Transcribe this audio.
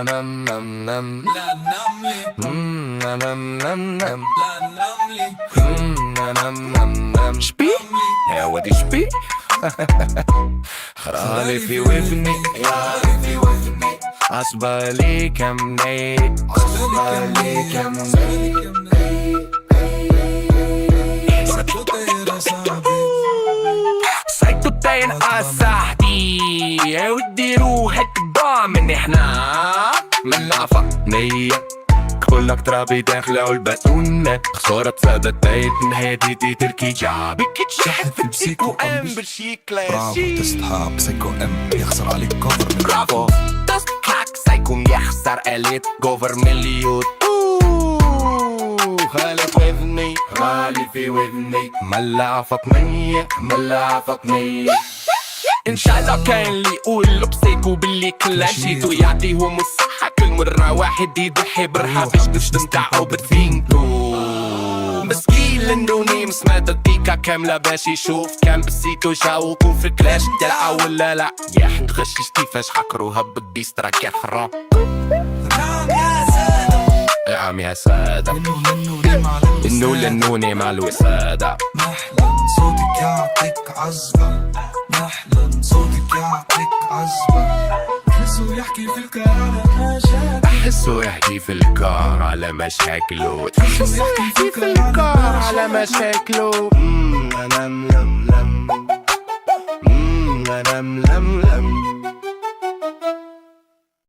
نم نم نم لا نملي نم نم نم لا نملي نم نم نم شبي يا ودي شبي خرالي في ودني عصبالي كمني عصبالي كمني سايكوتين صاحبي يا ودي روحك ضامن احنا من العفا نية كلك ترابي داخله والباتون خسارة ثابت بيت هادي دي تركي جابك تشحن في بسيكو ام بالشي برافو كلاسي تستحق سايكو ام يخسر عليك كفر برافو تستحق سايكو يخسر اليت جوفر مليون خالي في وذني خالي في وذني ملا فطنية ملا فطنية ان شاء الله كان اللي يقول بسيكو باللي كلاشيتو يعطيهم الصحة كل مرة واحد يضحي برحة باش تستمتعوا بثينكو مسكين لندوني مسمات الديكا كاملة باش يشوف كان بسيتو جاوكو في كلاش تلعة ولا لا يا حد غشش كيفاش حكروها بالديسترا كحرام يا عم يا سادة إنو لنوني مع الوسادة محلى صوتك يعطيك عزبة محلى صوتك يعطيك عزبة أحسه يحكي في الكار على مشاكل أحسه يحكي في الكار على مشاكله أحسه يحكي في الكار على مشاكله لم لم لم لم لم لم